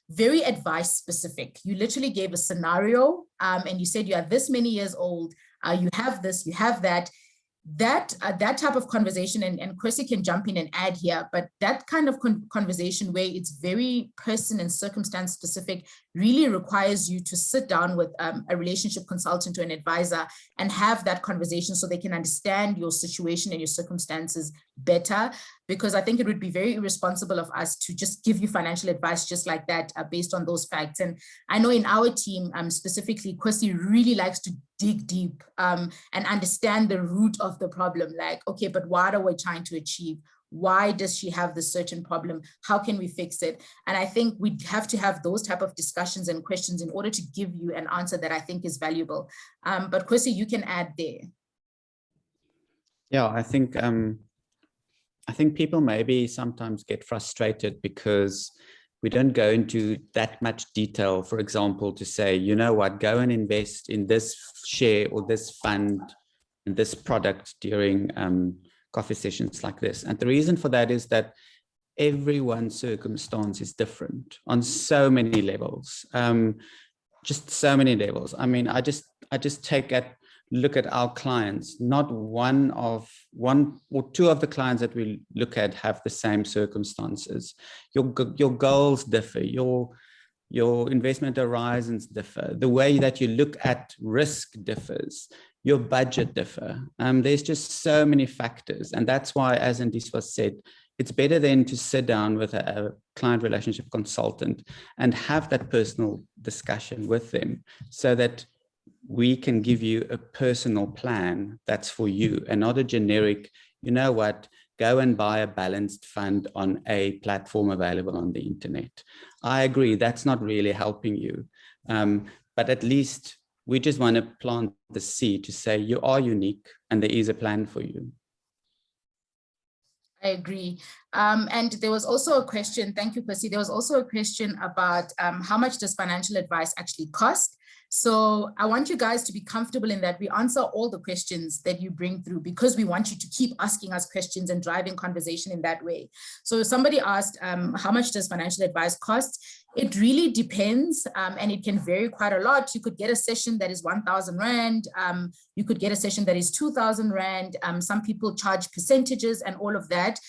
very advice specific. You literally gave a scenario, and you said you are this many years old, you have this, you have that. That type of conversation, and Chrissy can jump in and add here, but that kind of conversation where it's very person and circumstance specific really requires you to sit down with a relationship consultant or an advisor and have that conversation so they can understand your situation and your circumstances better. Because I think it would be very irresponsible of us to just give you financial advice just like that based on those facts. And I know in our team, specifically, Chrissy really likes to dig deep and understand the root of the problem. Like, okay, but what are we trying to achieve? Why does she have this certain problem? How can we fix it? And I think we have to have those type of discussions and questions in order to give you an answer that I think is valuable. But Chrissy, you can add there. Yeah, I think I think people maybe sometimes get frustrated because we don't go into that much detail, for example, to say, you know what, go and invest in this share or this fund and this product during coffee sessions like this. And the reason for that is that everyone's circumstance is different on so many levels, just so many levels. I mean, I just look at our clients. Not one or two of the clients that we look at have the same circumstances. Your goals differ. Your investment horizons differ. The way that you look at risk differs. Your budget differ. There's just so many factors, and that's why, as Andiswa said, it's better then to sit down with a client relationship consultant and have that personal discussion with them, so that we can give you a personal plan that's for you and not a generic, you know what, go and buy a balanced fund on a platform available on the internet. I agree, that's not really helping you. But at least we just want to plant the seed to say you are unique and there is a plan for you. I agree. And there was also a question, thank you, Percy. There was also a question about how much does financial advice actually cost? So I want you guys to be comfortable in that we answer all the questions that you bring through, because we want you to keep asking us questions and driving conversation in that way. So somebody asked, how much does financial advice cost? It really depends, and it can vary quite a lot. You could get a session that is 1,000 Rand. You could get a session that is 2,000 Rand. Some people charge percentages and all of that.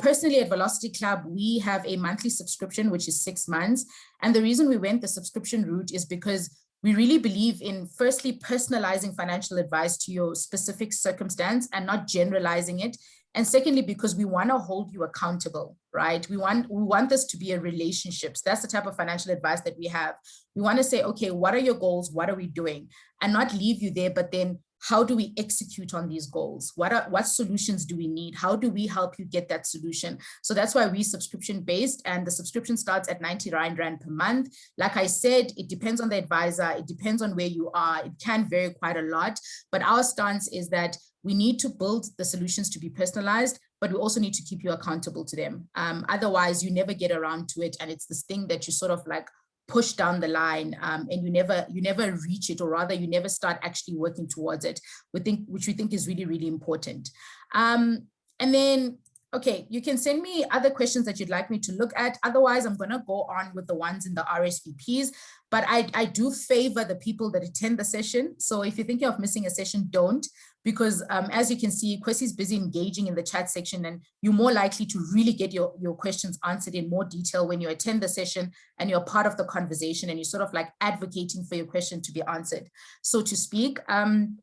Personally, at Velocity Club, we have a monthly subscription, which is 6 months. And the reason we went the subscription route is because we really believe in, firstly, personalizing financial advice to your specific circumstance and not generalizing it. And secondly, because we want to hold you accountable, right? We want this to be a relationship. So that's the type of financial advice that we have. We want to say, okay, what are your goals? What are we doing? And not leave you there, but then how do we execute on these goals? What solutions do we need? How do we help you get that solution? So that's why we're subscription based, and the subscription starts at 99 Rand per month. Like I said, it depends on the advisor. It depends on where you are. It can vary quite a lot, but our stance is that we need to build the solutions to be personalized, but we also need to keep you accountable to them. Otherwise, you never get around to it. And it's this thing that you sort of like push down the line, and you never reach it, or rather you never start actually working towards it, which we think is really, really important. And then, okay, you can send me other questions that you'd like me to look at. Otherwise, I'm going to go on with the ones in the RSVPs, but I do favor the people that attend the session. So if you're thinking of missing a session, don't, because as you can see, Kwesi's busy engaging in the chat section, and you're more likely to really get your questions answered in more detail when you attend the session and you're part of the conversation and you're sort of like advocating for your question to be answered, so to speak. An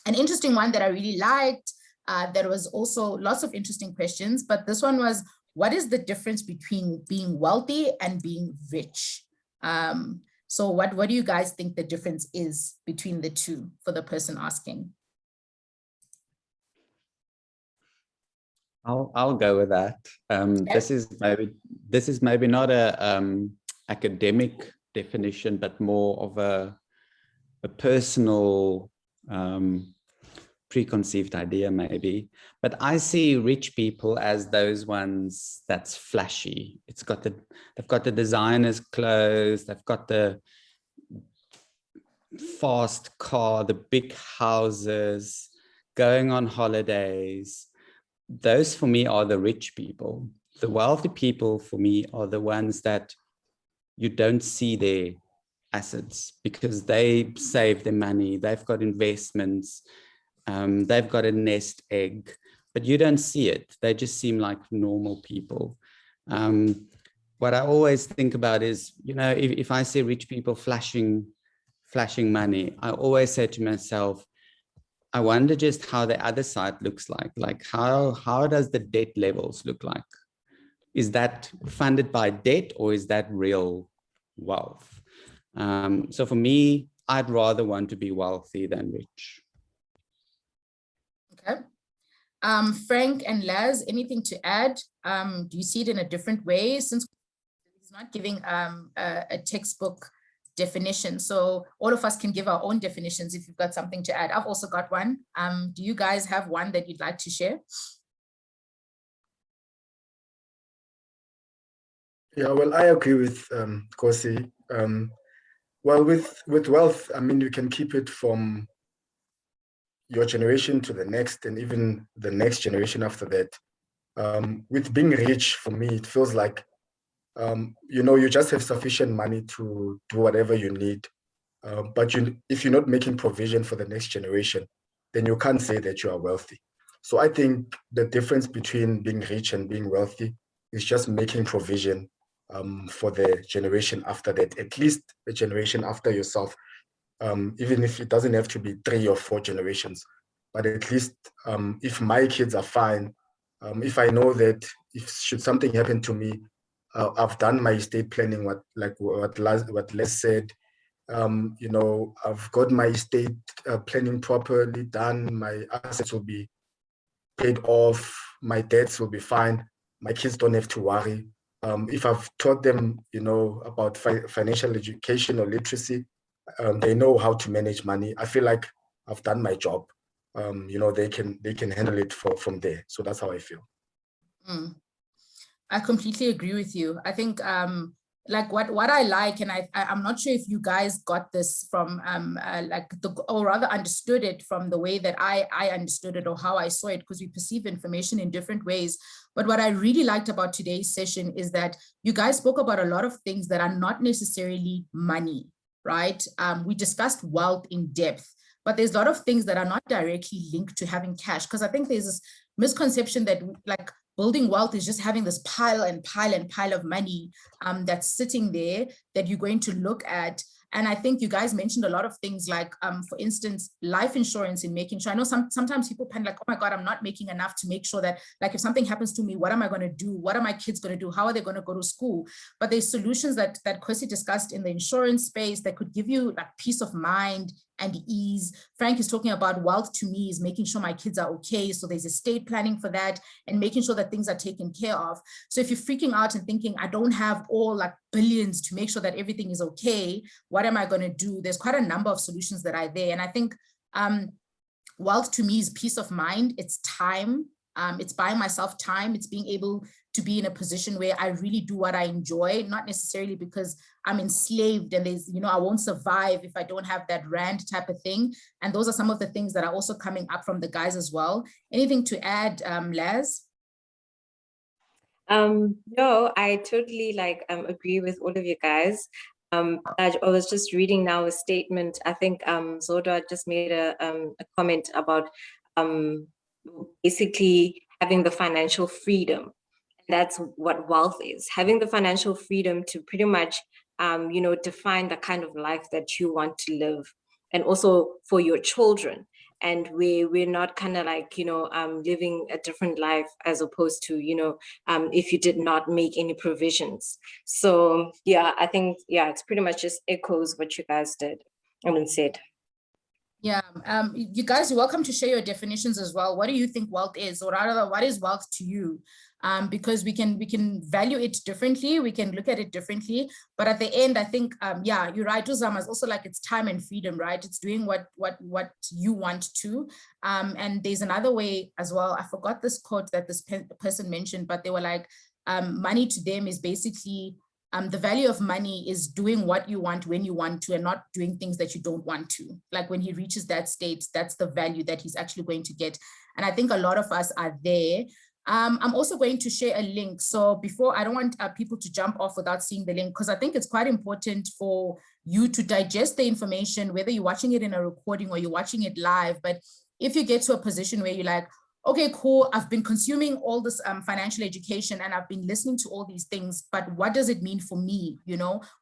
interesting one that I really liked, there was also lots of interesting questions, but this one was, what is the difference between being wealthy and being rich? So what do you guys think the difference is between the two for the person asking? I'll go with that. Okay. This is maybe not a academic definition, but more of a personal preconceived idea maybe. But I see rich people as those ones that's flashy. They've got the designer's clothes, they've got the fast car, the big houses, going on holidays. Those for me are the rich people. The wealthy people for me are the ones that you don't see their assets, because they save their money, they've got investments, they've got a nest egg, but you don't see it. They just seem like normal people. What I always think about is, you know, if I see rich people flashing money, I always say to myself, I wonder just how the other side looks like how does the debt levels look like? Is that funded by debt, or is that real wealth? So for me, I'd rather want to be wealthy than rich. Okay. Frank and Laz, anything to add? Do you see it in a different way, since he's not giving a textbook definition? So all of us can give our own definitions if you've got something to add. I've also got one. Do you guys have one that you'd like to share? Yeah, well, I agree with Kosi. Well, with wealth, I mean, you can keep it from your generation to the next, and even the next generation after that. With being rich, for me, it feels like you just have sufficient money to do whatever you need. But if you're not making provision for the next generation, then you can't say that you are wealthy. So I think the difference between being rich and being wealthy is just making provision for the generation after that, at least the generation after yourself, even if it doesn't have to be 3 or 4 generations. But at least if my kids are fine, if I know that if should something happen to me, I've done my estate planning, what Les said. I've got my estate planning properly done. My assets will be paid off. My debts will be fine. My kids don't have to worry. If I've taught them, about financial education or literacy, they know how to manage money. I feel like I've done my job. They can handle it from there. So that's how I feel. I completely agree with you. I think like what I like, and I'm not sure if you guys got this from or rather understood it from the way that I understood it or how I saw it, because we perceive information in different ways. But what I really liked about today's session is that you guys spoke about a lot of things that are not necessarily money, right? We discussed wealth in depth, but there's a lot of things that are not directly linked to having cash, because I think there's this misconception that like building wealth is just having this pile and pile and pile of money that's sitting there that you're going to look at. And I think you guys mentioned a lot of things like, for instance, life insurance, in making sure. I know sometimes people panic like, oh my God, I'm not making enough to make sure that, like, if something happens to me, what am I going to do? What are my kids going to do? How are they going to go to school? But there's solutions that Kwesi discussed in the insurance space that could give you like peace of mind and ease. Frank is talking about wealth to me is making sure my kids are okay. So there's estate planning for that and making sure that things are taken care of. So if you're freaking out and thinking, I don't have all like billions to make sure that everything is okay, what am I going to do? There's quite a number of solutions that are there. And I think wealth to me is peace of mind. It's time. It's buying myself time. It's being able to be in a position where I really do what I enjoy, not necessarily because I'm enslaved and there's, I won't survive if I don't have that rand type of thing. And those are some of the things that are also coming up from the guys as well. Anything to add, Laz? No, I totally agree with all of you guys. I was just reading now a statement. I think Zoda just made a comment about basically having the financial freedom. That's what wealth is, having the financial freedom to pretty much, define the kind of life that you want to live, and also for your children. And we're not kind of like, living a different life as opposed to, if you did not make any provisions. So yeah, I think, it's pretty much just echoes what you guys did and said. Yeah, you guys are welcome to share your definitions as well. What do you think wealth is, or rather, what is wealth to you? Because we can value it differently, we can look at it differently. But at the end, I think, yeah, you're right, Uzama, is also like it's time and freedom, right? It's doing what you want to. And there's another way as well. I forgot this quote that this person mentioned, but they were like, money to them is basically, the value of money is doing what you want when you want to and not doing things that you don't want to. Like when he reaches that state, that's the value that he's actually going to get. And I think a lot of us are there. I'm also going to share a link. So before, I don't want people to jump off without seeing the link, because I think it's quite important for you to digest the information, whether you're watching it in a recording or you're watching it live. But if you get to a position where you're like, okay, cool, I've been consuming all this financial education and I've been listening to all these things, but what does it mean for me?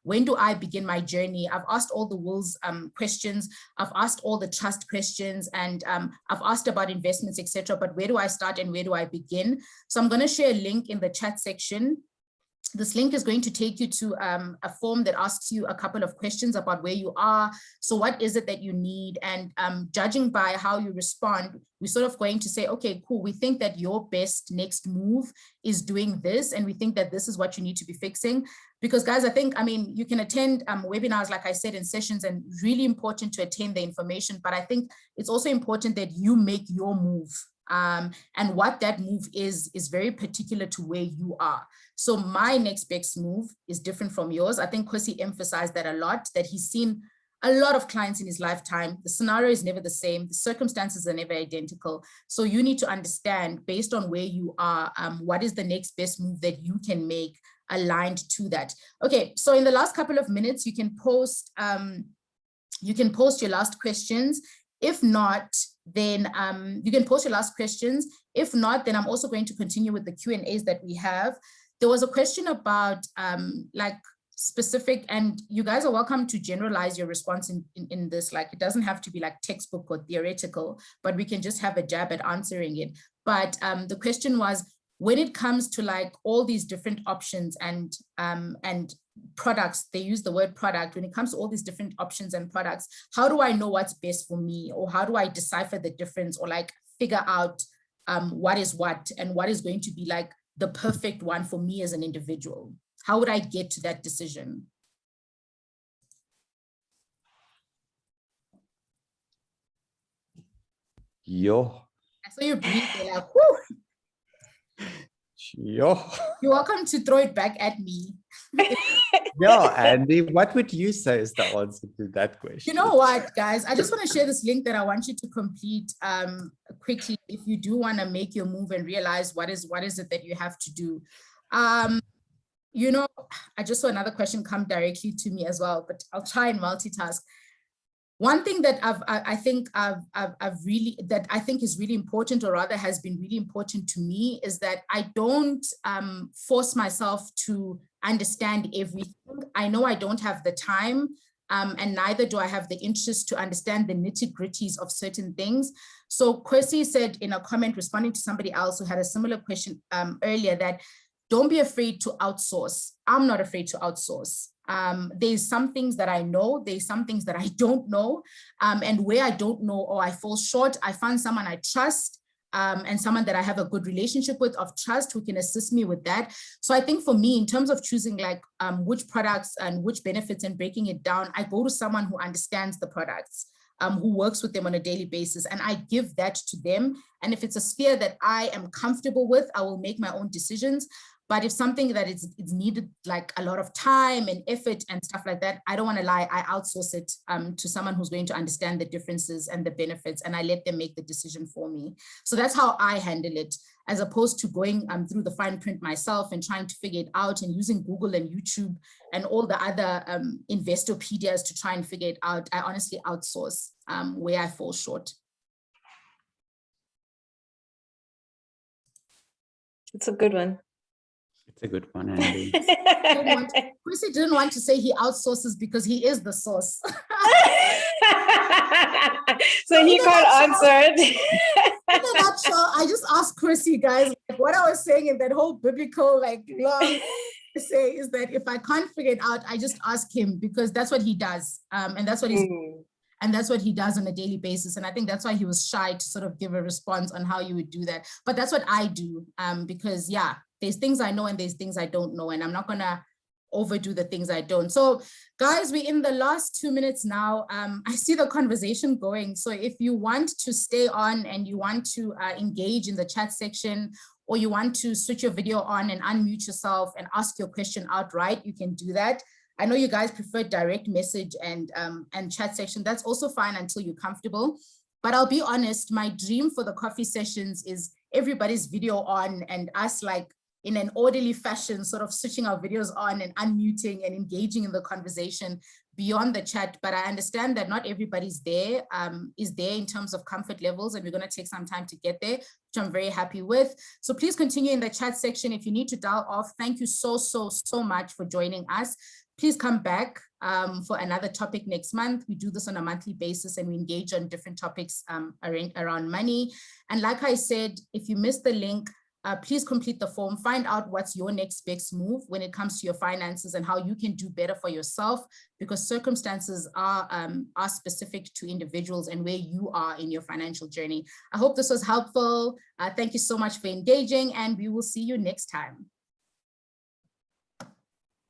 When do I begin my journey? I've asked all the wills questions, I've asked all the trust questions, and I've asked about investments, etc. But where do I start and where do I begin? So I'm going to share a link in the chat section. This link is going to take you to a form that asks you a couple of questions about where you are. So what is it that you need? And judging by how you respond, we're sort of going to say, okay, cool, we think that your best next move is doing this. And we think that this is what you need to be fixing. Because guys, I mean, you can attend webinars, like I said, in sessions, and really important to attain the information. But I think it's also important that you make your move. And what that move is very particular to where you are. So my next best move is different from yours. I think Kwesi emphasized that a lot, that he's seen a lot of clients in his lifetime. The scenario is never the same. The circumstances are never identical. So you need to understand, based on where you are, what is the next best move that you can make aligned to that. Okay, so in the last couple of minutes, you can post your last questions. If not, then you can post your last questions. If not, then I'm also going to continue with the Q&As that we have. There was a question about like specific, and you guys are welcome to generalize your response in this. Like, it doesn't have to be like textbook or theoretical, but we can just have a jab at answering it. But the question was, when it comes to like all these different options and products, they use the word product, when it comes to all these different options and products, how do I know what's best for me? Or how do I decipher the difference, or like figure out what is what and what is going to be like the perfect one for me as an individual? How would I get to that decision? Yo. I saw you breathe, like, whoo. Yo. You're welcome to throw it back at me. Yeah, Andy, what would you say is the answer to that question? You know what, guys? I just want to share this link that I want you to complete quickly if you do want to make your move and realize what is it that you have to do. You know, I just saw another question come directly to me as well, but I'll try and multitask. One thing that I think is really important, or rather has been really important to me, is that I don't force myself to understand everything. I know I don't have the time, and neither do I have the interest to understand the nitty-gritties of certain things. So Kwesi said in a comment responding to somebody else who had a similar question earlier, that don't be afraid to outsource. I'm not afraid to outsource. There's some things that I know, there's some things that I don't know, and where I don't know or I fall short, I find someone I trust, and someone that I have a good relationship with, of trust, who can assist me with that. So I think for me, in terms of choosing like which products and which benefits and breaking it down, I go to someone who understands the products, who works with them on a daily basis, and I give that to them. And if it's a sphere that I am comfortable with, I will make my own decisions. But if something that is needed like a lot of time and effort and stuff like that, I don't want to lie, I outsource it to someone who's going to understand the differences and the benefits, and I let them make the decision for me. So that's how I handle it, as opposed to going through the fine print myself and trying to figure it out and using Google and YouTube and all the other Investopedias to try and figure it out. I honestly outsource where I fall short. It's a good one. It's a good one, Andy. Kwesi didn't want to say he outsources because he is the source. So he got answered. In a nutshell, I just asked Kwesi, guys, like, what I was saying in that whole biblical like long essay is that if I can't figure it out, I just ask him, because that's what he does, and that's what he's and that's what he does on a daily basis. And I think that's why he was shy to sort of give a response on how you would do that. But that's what I do, because yeah, there's things I know and there's things I don't know, and I'm not gonna overdo the things I don't. So guys, we're in the last 2 minutes now. I see the conversation going. So if you want to stay on and you want to engage in the chat section, or you want to switch your video on and unmute yourself and ask your question outright, you can do that. I know you guys prefer direct message and chat section. That's also fine until you're comfortable. But I'll be honest, my dream for the coffee sessions is everybody's video on and us like in an orderly fashion, sort of switching our videos on and unmuting and engaging in the conversation beyond the chat. But I understand that not everybody's there, is there in terms of comfort levels, and we're going to take some time to get there, which I'm very happy with. So please continue in the chat section. If you need to dial off, thank you so much for joining us. Please come back for another topic next month. We do this on a monthly basis and we engage on different topics around money. And like I said, if you missed the link, please complete the form, find out what's your next best move when it comes to your finances and how you can do better for yourself, because circumstances are specific to individuals and where you are in your financial journey. I hope this was helpful. Thank you so much for engaging, and we will see you next time.